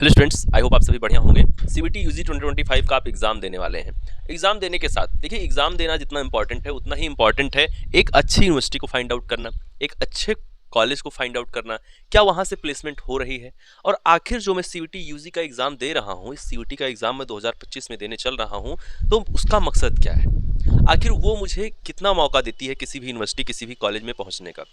Hello students, I hope आप सभी बढ़िया होंगे। सीबीटी यूजी 2025 का आप एग्जाम देने वाले हैं। एग्जाम देने के साथ देखिए, एग्जाम देना जितना इंपॉर्टेंट है उतना ही इंपॉर्टेंट है एक अच्छी यूनिवर्सिटी को फाइंड आउट करना, एक अच्छे कॉलेज को फाइंड आउट करना, क्या वहां से प्लेसमेंट हो रही है। और आखिर जो मैं सीबीटी यूजी का एग्जाम दे रहा हूँ, इस सीबीटी का एग्जाम मैं 2025 में देने चल रहा हूँ, तो उसका मकसद क्या है, आखिर वो मुझे कितना मौका देती है किसी भी यूनिवर्सिटी किसी भी कॉलेज में पहुंचने का।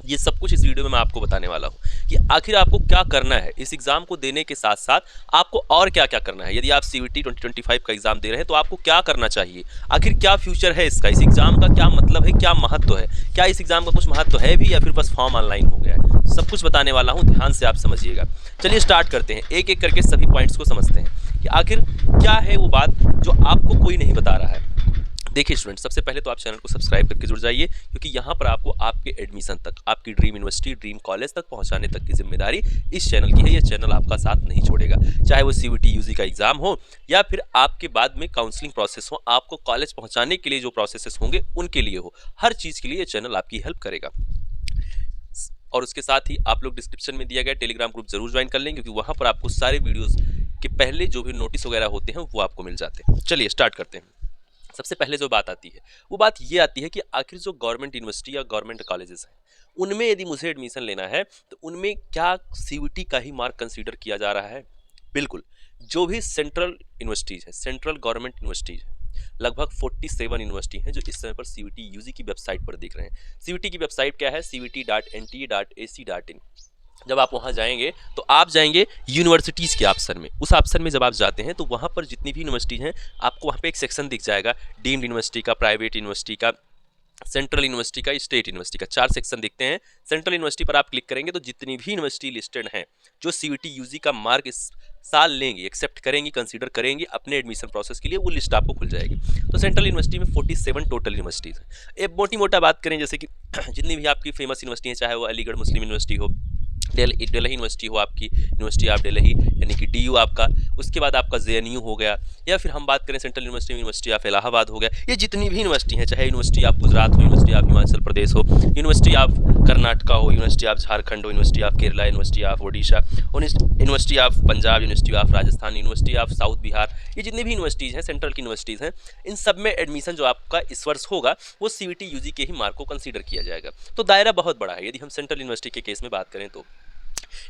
ये सब कुछ इस वीडियो में मैं आपको बताने वाला हूँ कि आखिर आपको क्या करना है इस एग्जाम को देने के साथ साथ आपको और क्या क्या करना है। यदि आप सीबीटी 2025 का एग्जाम दे रहे हैं तो आपको क्या करना चाहिए, आखिर क्या फ्यूचर है इसका, इस एग्जाम का क्या मतलब है, क्या महत्व है, क्या इस एग्जाम का कुछ महत्व है भी या फिर बस फॉर्म ऑनलाइन हो गया है। सब कुछ बताने वाला हूँ, ध्यान से आप समझिएगा। चलिए स्टार्ट करते हैं, एक एक करके सभी पॉइंट्स को समझते हैं कि आखिर क्या है वो बात जो आपको कोई नहीं बता रहा है। देखिए स्टूडेंट, सबसे पहले तो आप चैनल को सब्सक्राइब करके जुड़ जाइए, क्योंकि यहाँ पर आपको आपके एडमिशन तक, आपकी ड्रीम यूनिवर्सिटी ड्रीम कॉलेज तक पहुँचाने तक की जिम्मेदारी इस चैनल की है। ये चैनल आपका साथ नहीं छोड़ेगा, चाहे वो सीबीटी यूजी का एग्जाम हो या फिर आपके बाद में काउंसलिंग प्रोसेस हो, आपको कॉलेज पहुँचाने के लिए जो प्रोसेसेस होंगे उनके लिए हो, हर चीज़ के लिए ये चैनल आपकी हेल्प करेगा। और उसके साथ ही आप लोग डिस्क्रिप्शन में दिया गया टेलीग्राम ग्रुप जरूर ज्वाइन कर लें, क्योंकि वहाँ पर आपको सारे वीडियोज़ के पहले जो भी नोटिस वगैरह होते हैं वो आपको मिल जाते हैं। चलिए स्टार्ट करते हैं। सबसे पहले जो बात आती है वो बात ये आती है कि आखिर जो गवर्नमेंट यूनिवर्सिटी या गवर्नमेंट कॉलेजेस हैं उनमें यदि मुझे एडमिशन लेना है तो उनमें क्या सीबीटी का ही मार्क कंसीडर किया जा रहा है। बिल्कुल, जो भी सेंट्रल यूनिवर्सिटीज़ है, सेंट्रल गवर्नमेंट यूनिवर्सिटीज़ है, लगभग 47 यूनिवर्सिटी हैं जो इस समय पर सीबीटी यूजी की वेबसाइट पर दिख रहे हैं। सीबीटी की वेबसाइट क्या है? cbt.nta.ac.in। जब आप वहाँ जाएंगे तो आप जाएंगे यूनिवर्सिटीज़ के ऑप्शन में। उस ऑप्शन में जब आप जाते हैं तो वहाँ पर जितनी भी यूनिवर्सिटीज़ हैं आपको वहाँ पे एक सेक्शन दिख जाएगा, डीम्ड यूनिवर्सिटी का, प्राइवेट यूनिवर्सिटी का, सेंट्रल यूनिवर्सिटी का, स्टेट यूनिवर्सिटी का, 4 सेक्शन दिखते हैं। सेंट्रल यूनिवर्सिटी पर आप क्लिक करेंगे तो जितनी भी यूनिवर्सिटी लिस्टेड हैं जो सीबीटी यूजी का मार्क इस साल लेंगी, एक्सेप्ट करेंगी, कंसीडर करेंगी अपने एडमिशन प्रोसेस के लिए, वो लिस्ट आपको खुल जाएगी। तो सेंट्रल यूनिवर्सिटी में 47 टोटल यूनिवर्सिटीज़ हैं। एक मोटी मोटा बात करें, जैसे कि जितनी भी आपकी फेमस यूनिवर्सिटी हैं, चाहे वो अलीगढ़ मुस्लिम यूनिवर्सिटी हो, दिल्ली यूनिवर्सिटी हो, आपकी यूनिवर्सिटी ऑफ दिल्ली यानी कि डीयू आपका, उसके बाद आपका जेएनयू हो गया, या फिर हम बात करें central university, university of Allahabad हो गया। ये जितनी भी यूनिवर्सिटी हैं, चाहे यूनिवर्सिटी ऑफ गुजरात हो, यूनिवर्सिटी ऑफ हिमाचल प्रदेश हो, यूनिवर्सिटी ऑफ कर्नाटका हो, यूनिवर्सिटी ऑफ झारखंड हो, university of Kerala, university of Odisha, university of Punjab, university of Rajasthan, university of south Bihar, ये जितनी भी यूनिवर्सिटीज़ हैं, सेंट्रल की यूनिवर्सिटीज़ हैं, इन सब में एडमिशन जो आपका इस वर्ष होगा वो सीबीटी यूजी के ही मार्क को कंसीडर किया जाएगा। तो दायरा बहुत बड़ा है यदि हम सेंट्रल यूनिवर्सिटी के केस में बात करें तो।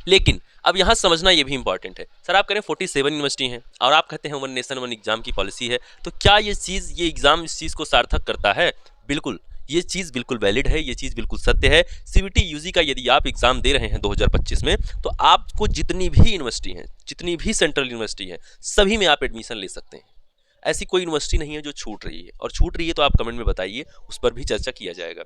लेकिन अब यहाँ समझना ये भी इंपॉर्टेंट है, सर आप कह रहे हैं 47 यूनिवर्सिटी हैं और आप कहते हैं वन नेशन वन एग्जाम की पॉलिसी है, तो क्या ये एग्जाम इस चीज़ को सार्थक करता है? बिल्कुल, ये चीज़ बिल्कुल वैलिड है, ये चीज़ बिल्कुल सत्य है। सीबीटी यूजी का यदि आप एग्जाम दे रहे हैं 2025 में, तो आपको जितनी भी यूनिवर्सिटी हैं, जितनी भी सेंट्रल यूनिवर्सिटी हैं, सभी में आप एडमिशन ले सकते हैं। ऐसी कोई यूनिवर्सिटी नहीं है जो छूट रही है, और छूट रही है तो आप कमेंट में बताइए, उस पर भी चर्चा किया जाएगा।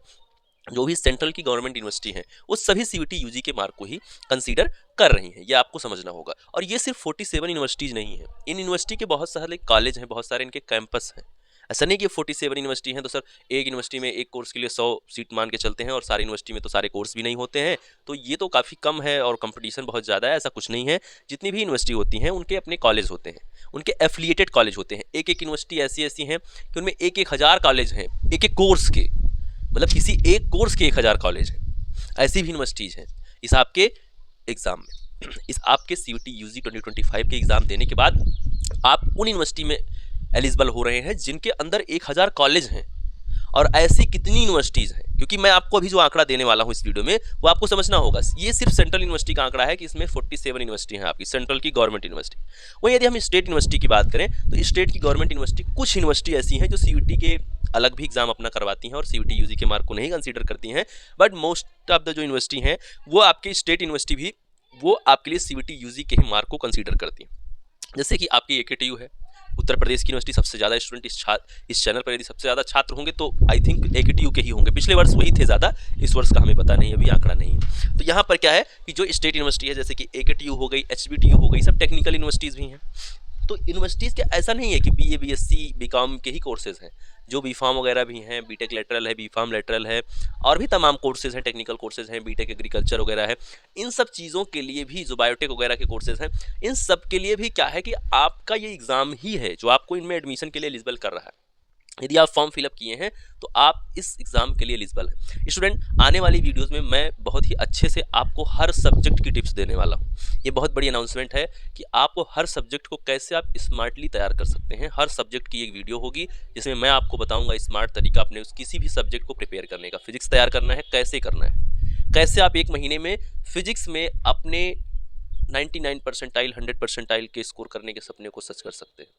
जो भी सेंट्रल की गवर्नमेंट यूनिवर्सिटी हैं वो सभी सीबीटी यूजी के मार्क को ही कंसीडर कर रही हैं, ये आपको समझना होगा। और ये सिर्फ 47 यूनिवर्सिटीज़ नहीं है, इन यूनिवर्सिटी के बहुत सारे कॉलेज हैं, बहुत सारे इनके कैंपस हैं। ऐसा नहीं कि 47 यूनिवर्सिटी हैं तो सर एक यूनिवर्सिटी में एक कोर्स के लिए 100 सीट मान के चलते हैं और सारी यूनिवर्सिटी में तो सारे कोर्स भी नहीं होते हैं, तो ये तो काफ़ी कम है और कंपटीशन बहुत ज़्यादा है। ऐसा कुछ नहीं है, जितनी भी यूनिवर्सिटी होती हैं उनके अपने कॉलेज होते हैं, उनके एफिलिएटेड कॉलेज होते हैं। एक एक यूनिवर्सिटी ऐसी ऐसी हैं कि उनमें एक एक हज़ार कॉलेज हैं, एक एक कोर्स के, मतलब किसी एक कोर्स के 1000 कॉलेज हैं। ऐसी भी यूनिवर्सिटीज़ हैं इस आपके एग्ज़ाम में। इस आपके सीबीटी यूजी 2025 के एग्ज़ाम देने के बाद आप उन यूनिवर्सिटी में एलिजिबल हो रहे हैं जिनके अंदर 1000 कॉलेज हैं। और ऐसी कितनी यूनिवर्सिटीज़ हैं, क्योंकि मैं आपको अभी जो आंकड़ा देने वाला हूं इस वीडियो में वो आपको समझना होगा। ये सिर्फ सेंट्रल यूनिवर्सिटी का आंकड़ा है कि इसमें 47 यूनिवर्सिटी हैं आपकी सेंट्रल की गवर्नमेंट यूनिवर्सिटी। वहीं यदि हम स्टेट यूनिवर्सिटी की बात करें तो स्टेट की गवर्नमेंट यूनिवर्सिटी, कुछ यूनिवर्सिटी ऐसी हैं जो सीबीटी के अलग भी एग्जाम अपना करवाती हैं और सीबीटी यूजी के मार्क को नहीं कंसीडर करती हैं, बट मोस्ट ऑफ द जो यूनिवर्सिटी हैं वो आपकी स्टेट यूनिवर्सिटी भी वो आपके लिए सीबीटी यूजी के ही मार्क को कंसीडर करती हैं। जैसे कि आपकी एकेटीयू है, उत्तर प्रदेश की यूनिवर्सिटी। सबसे ज़्यादा स्टूडेंट इस चैनल पर यदि सबसे ज़्यादा छात्र होंगे तो आई थिंक एकेटीयू के ही होंगे। पिछले वर्ष वही थे ज़्यादा, इस वर्ष का हमें पता नहीं, अभी आंकड़ा नहीं है। तो यहाँ पर क्या है कि जो स्टेट यूनिवर्सिटी है जैसे कि एकेटीयू हो गई, एचबीटीयू हो गई, सब टेक्निकल यूनिवर्सिटीज़ भी हैं। तो यूनिवर्सिटीज़ के ऐसा नहीं है कि बीए बीएससी बीकॉम के ही कोर्सेज़ हैं, जो बीफार्म वगैरह भी हैं, बीटेक लेटरल है, बीफार्म लेटरल है, और भी तमाम कोर्सेज़ हैं, टेक्निकल कोर्सेज़ हैं, बीटेक एग्रीकल्चर वगैरह है। इन सब चीज़ों के लिए भी, जो बायोटेक वगैरह के कोर्सेज़ हैं, इन सब के लिए भी क्या है कि आपका ये एग्ज़ाम ही है जो आपको इनमें एडमिशन के लिए एलिजिबल कर रहा है। यदि आप फॉर्म फिलअप किए हैं तो आप इस एग्ज़ाम के लिए एलिजिबल हैं। स्टूडेंट, आने वाली वीडियोस में मैं बहुत ही अच्छे से आपको हर सब्जेक्ट की टिप्स देने वाला हूँ। ये बहुत बड़ी अनाउंसमेंट है कि आपको हर सब्जेक्ट को कैसे आप स्मार्टली तैयार कर सकते हैं। हर सब्जेक्ट की एक वीडियो होगी जिसमें मैं आपको बताऊंगा स्मार्ट तरीका अपने उस किसी भी सब्जेक्ट को प्रिपेयर करने का। फिजिक्स तैयार करना है, कैसे करना है, कैसे आप एक महीने में फिजिक्स में अपने 99 परसेंटाइल 100 परसेंटाइल के स्कोर करने के सपने को सच कर सकते हैं।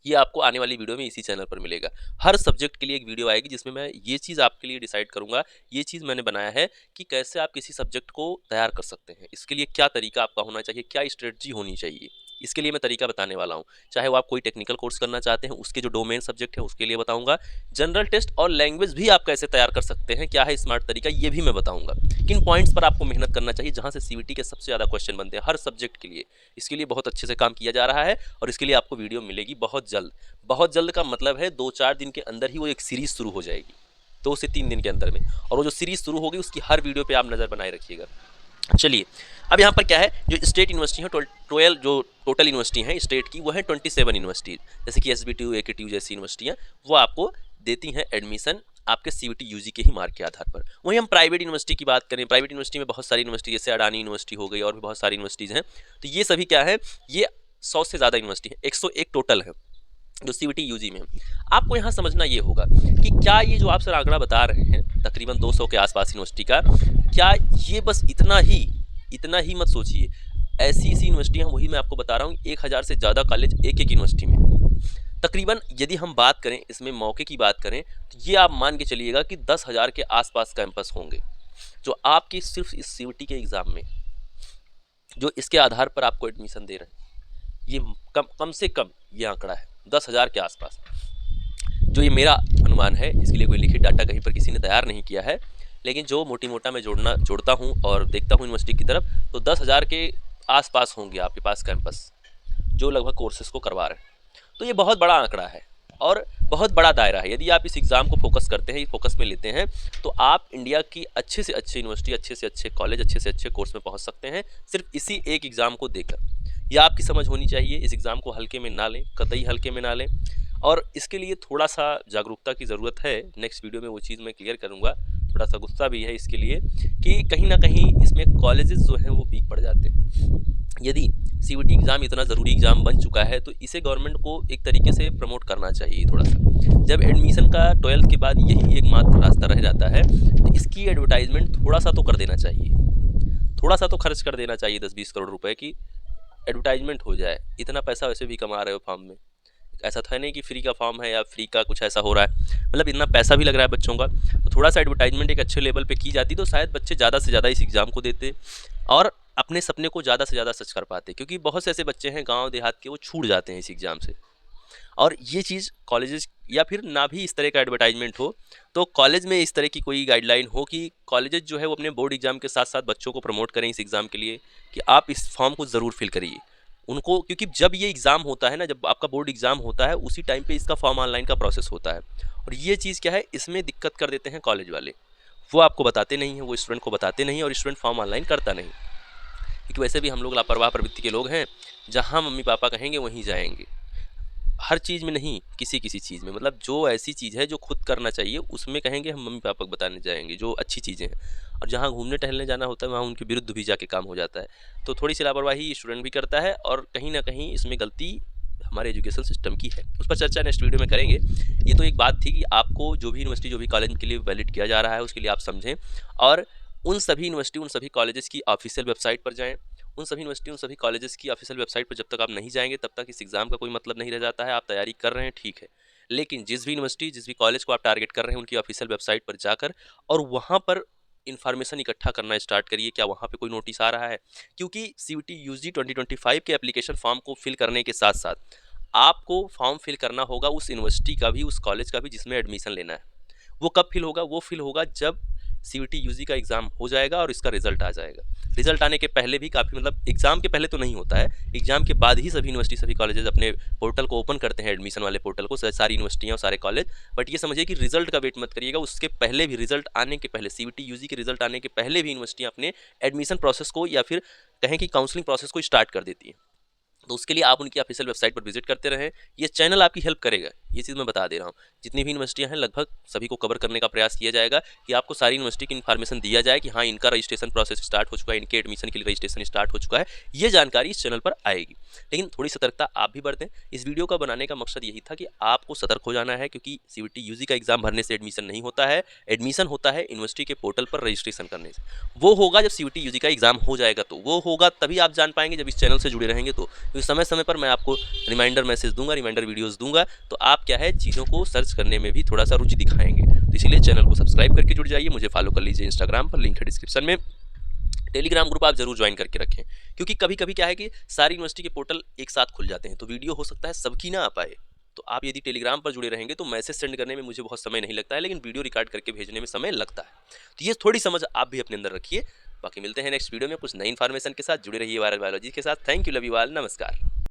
ये आपको आने वाली वीडियो में इसी चैनल पर मिलेगा। हर सब्जेक्ट के लिए एक वीडियो आएगी जिसमें मैं ये चीज़ आपके लिए डिसाइड करूंगा, ये चीज़ मैंने बनाया है कि कैसे आप किसी सब्जेक्ट को तैयार कर सकते हैं। इसके लिए क्या तरीका आपका होना चाहिए, क्या स्ट्रेटजी होनी चाहिए, इसके लिए मैं तरीका बताने वाला हूँ। चाहे वो आप कोई टेक्निकल कोर्स करना चाहते हैं, उसके जो डोमेन सब्जेक्ट है उसके लिए बताऊंगा। जनरल टेस्ट और लैंग्वेज भी आप कैसे तैयार कर सकते हैं, क्या है स्मार्ट तरीका, ये भी मैं बताऊंगा। किन पॉइंट्स पर आपको मेहनत करना चाहिए जहां से सीवीटी के सबसे ज़्यादा क्वेश्चन बनते हैं हर सब्जेक्ट के लिए। इसके लिए बहुत अच्छे से काम किया जा रहा है और इसके लिए आपको वीडियो मिलेगी बहुत जल्द। बहुत जल्द का मतलब है 2-4 दिन के अंदर ही वो एक सीरीज शुरू हो जाएगी, 2 से 3 दिन के अंदर में। और वो जो सीरीज शुरू होगी उसकी हर वीडियो पे आप नज़र बनाए रखिएगा। चलिए, अब यहाँ पर क्या है, जो स्टेट यूनिवर्सिटी है 12 जो टोटल यूनिवर्सिटी हैं स्टेट की, वो है 27 यूनिवर्सिटी, जैसे कि SBTU AKTU जैसी यूनिवर्सिटियाँ, वो आपको देती हैं एडमिशन आपके CVT UG के ही मार्क के आधार पर। वहीं हम प्राइवेट यूनिवर्सिटी की बात करें, प्राइवेट यूनिवर्सिटी में बहुत सारी यूनिवर्सिटी, जैसे अडानी यूनिवर्सिटी हो गई और भी बहुत सारी यूनिवर्सिटीज़ हैं। तो ये सभी क्या है, ये 100 से ज़्यादा यूनिवर्सिटी है, 101 टोटल है जो CVT UG में। आपको यहाँ समझना ये होगा कि क्या ये जो आप सर आंकड़ा बता रहे हैं तकरीबन 200 के आसपास यूनिवर्सिटी का, क्या ये बस इतना ही मत सोचिए। ऐसी यूनिवर्सिटियाँ वही मैं आपको बता रहा हूँ, 1000 से ज़्यादा कॉलेज एक यूनिवर्सिटी में है। तकरीबन यदि हम बात करें इसमें मौके की बात करें तो ये आप मान के चलिएगा कि 10,000 के आसपास कैंपस होंगे जो आपकी सिर्फ इस CVT के एग्ज़ाम में, जो इसके आधार पर आपको एडमिशन दे रहे हैं। ये कम से कम ये आंकड़ा है 10,000 के आसपास, जो ये मेरा अनुमान है। इसके लिए कोई लिखित डाटा कहीं पर किसी ने तैयार नहीं किया है, लेकिन जो मोटी मोटा मैं जोड़ता हूँ और देखता हूँ यूनिवर्सिटी की तरफ, तो 10,000 के आसपास होंगे आपके पास कैंपस जो लगभग कोर्सेज को करवा रहे हैं। तो ये बहुत बड़ा आंकड़ा है और बहुत बड़ा दायरा है। यदि आप इस एग्ज़ाम को फोकस करते हैं, फोकस में लेते हैं, तो आप इंडिया की अच्छे से अच्छे यूनिवर्सिटी, अच्छे से अच्छे कॉलेज, अच्छे से अच्छे कोर्स में पहुंच सकते हैं सिर्फ इसी एक एग्ज़ाम को देकर। यह आपकी समझ होनी चाहिए। इस एग्ज़ाम को हल्के में ना लें, कतई हल्के में ना लें। और इसके लिए थोड़ा सा जागरूकता की ज़रूरत है। नेक्स्ट वीडियो में वो चीज़ मैं क्लियर करूँगा। थोड़ा सा गुस्सा भी है इसके लिए कि कहीं ना कहीं इसमें कॉलेजेस जो हैं वो वीक पड़ जाते हैं। यदि CVT एग्ज़ाम इतना ज़रूरी एग्ज़ाम बन चुका है तो इसे गवर्नमेंट को एक तरीके से प्रमोट करना चाहिए थोड़ा सा। जब एडमिशन का 12th के बाद यही एकमात्र रास्ता रह जाता है तो इसकी एडवर्टाइजमेंट थोड़ा सा तो कर देना चाहिए, थोड़ा सा तो खर्च कर देना चाहिए। 10-20 करोड़ रुपए की एडवर्टाइजमेंट हो जाए। इतना पैसा वैसे भी कमा रहे हो फॉर्म में, ऐसा था नहीं कि फ्री का फॉर्म है या फ्री का कुछ ऐसा हो रहा है, मतलब इतना पैसा भी लग रहा है बच्चों का। तो थोड़ा सा एडवर्टाइजमेंट एक अच्छे लेवल पे की जाती तो शायद बच्चे ज़्यादा से ज़्यादा इस एग्ज़ाम को देते और अपने सपने को ज़्यादा से ज़्यादा सच कर पाते। क्योंकि बहुत से ऐसे बच्चे हैं गांव देहात के, वो छूट जाते हैं इस एग्ज़ाम से। और ये चीज़ कॉलेजेस या फिर ना भी इस तरह का एडवर्टाइजमेंट हो तो कॉलेज में इस तरह की कोई गाइडलाइन हो कि कॉलेजेस जो है वो अपने बोर्ड एग्ज़ाम के साथ साथ बच्चों को प्रमोट करें इस एग्ज़ाम के लिए कि आप इस फॉर्म को ज़रूर फिल करिए उनको। क्योंकि जब ये एग्ज़ाम होता है ना, जब आपका बोर्ड एग्ज़ाम होता है, उसी टाइम पे इसका फॉर्म ऑनलाइन का प्रोसेस होता है। और ये चीज़ क्या है, इसमें दिक्कत कर देते हैं कॉलेज वाले। वो आपको बताते नहीं हैं, वो स्टूडेंट को बताते नहीं और स्टूडेंट फॉर्म ऑनलाइन करता नहीं। क्योंकि वैसे भी हम लोग लापरवाह प्रवृत्ति के लोग हैं, जहाँ मम्मी पापा कहेंगे वहीं जाएंगे। हर चीज़ में नहीं, किसी चीज़ में, मतलब जो ऐसी चीज़ है जो खुद करना चाहिए उसमें कहेंगे हम मम्मी पापा को बताने जाएंगे जो अच्छी चीज़ें हैं। और जहाँ घूमने टहलने जाना होता है वहाँ उनके विरुद्ध भी जाके काम हो जाता है। तो थोड़ी सी लापरवाही स्टूडेंट भी करता है और कहीं ना कहीं इसमें गलती हमारे एजुकेशन सिस्टम की है। उस पर चर्चा नेक्स्ट वीडियो में करेंगे। ये तो एक बात थी कि आपको जो भी यूनिवर्सिटी, जो भी कॉलेज के लिए वैलिड किया जा रहा है उसके लिए आप समझें और उन सभी यूनिवर्सिटी, उन सभी कॉलेजेस की ऑफिशियल वेबसाइट पर जाएँ। उन सभी यूनिवर्सिटी, उन सभी कॉलेजेस की ऑफिशियल वेबसाइट पर जब तक आप नहीं जाएंगे तब तक इस एग्ज़ाम का कोई मतलब नहीं रह जाता है। आप तैयारी कर रहे हैं ठीक है, लेकिन जिस भी यूनिवर्सिटी, जिस भी कॉलेज को आप टारगेट कर रहे हैं उनकी ऑफिशियल वेबसाइट पर जाकर और वहाँ पर इन्फॉर्मेशन इकट्ठा करना स्टार्ट करिए। क्या वहाँ पे कोई नोटिस आ रहा है? क्योंकि CVT UG 2025 के एप्लीकेशन फॉर्म को फिल करने के साथ साथ आपको फॉर्म फिल करना होगा उस यूनिवर्सिटी का भी, उस कॉलेज का भी जिसमें एडमिशन लेना है। वो कब फिल होगा? वो फिल होगा जब CVT UG का एग्ज़ाम हो जाएगा और इसका रिजल्ट आ जाएगा। रिजल्ट आने के पहले भी काफ़ी, मतलब एग्ज़ाम के पहले तो नहीं होता है, एग्ज़ाम के बाद ही सभी यूनिवर्सिटी, सभी कॉलेजेस अपने पोर्टल को ओपन करते हैं, एडमिशन वाले पोर्टल को, सारी यूनिवर्सिटियाँ और सारे कॉलेज। बट ये समझिए कि रिजल्ट का वेट मत करिएगा, उसके पहले भी, रिजल्ट आने के पहले, CVT UG के रिजल्ट आने के पहले भी यूनिवर्सिटियाँ अपने एडमिशन प्रोसेस को या फिर कहें कि काउंसलिंग प्रोसेस को स्टार्ट कर देती हैं। तो उसके लिए आप उनकी ऑफिशियल वेबसाइट पर विजिट करते रहें। ये चैनल आपकी हेल्प करेगा, ये चीज़ मैं बता दे रहा हूँ। जितनी भी यूनिवर्सिटियाँ हैं लगभग सभी को कवर करने का प्रयास किया जाएगा कि आपको सारी यूनिवर्सिटी की इन्फॉर्मेशन दिया जाए कि हाँ इनका रजिस्ट्रेशन प्रोसेस स्टार्ट हो चुका है, इनके एडमिशन के लिए रजिस्ट्रेशन स्टार्ट हो चुका है। ये जानकारी इस चैनल पर आएगी, लेकिन थोड़ी सतर्कता आप भी बरतें। इस वीडियो का बनाने का मकसद यही था कि आपको सतर्क हो जाना है, क्योंकि सीयूईटी यूजी का एग्जाम भरने से एडमिशन नहीं होता है। एडमिशन होता है यूनिवर्सिटी के पोर्टल पर रजिस्ट्रेशन करने से। वो होगा जब सीयूईटी यूजी का एग्जाम हो जाएगा, तो वो होगा तभी आप जान पाएंगे जब इस चैनल से जुड़े रहेंगे। तो क्योंकि समय समय पर मैं आपको रिमाइंडर मैसेज दूंगा, रिमाइंडर वीडियोस दूंगा, तो आप क्या है चीज़ों को सर्च करने में भी थोड़ा सा रुचि दिखाएंगे। तो इसीलिए चैनल को सब्सक्राइब करके जुड़ जाइए, मुझे फॉलो कर लीजिए इंस्टाग्राम पर, लिंक है डिस्क्रिप्शन में। टेलीग्राम ग्रुप आप जरूर ज्वाइन करके रखें, क्योंकि कभी कभी क्या है कि सारी यूनिवर्सिटी के पोर्टल एक साथ खुल जाते हैं, तो वीडियो हो सकता है सबकी ना आ पाए। तो आप यदि टेलीग्राम पर जुड़े रहेंगे तो मैसेज सेंड करने में मुझे बहुत समय नहीं लगता है, लेकिन वीडियो रिकॉर्ड करके भेजने में समय लगता है। तो ये थोड़ी समझ आप भी अपने अंदर रखिए। बाकी मिलते हैं नेक्स्ट वीडियो में कुछ नई इन्फॉर्मेशन के साथ। जुड़े रहिए वायरल बायोलॉजी के साथ। Thank you, love you all, नमस्कार।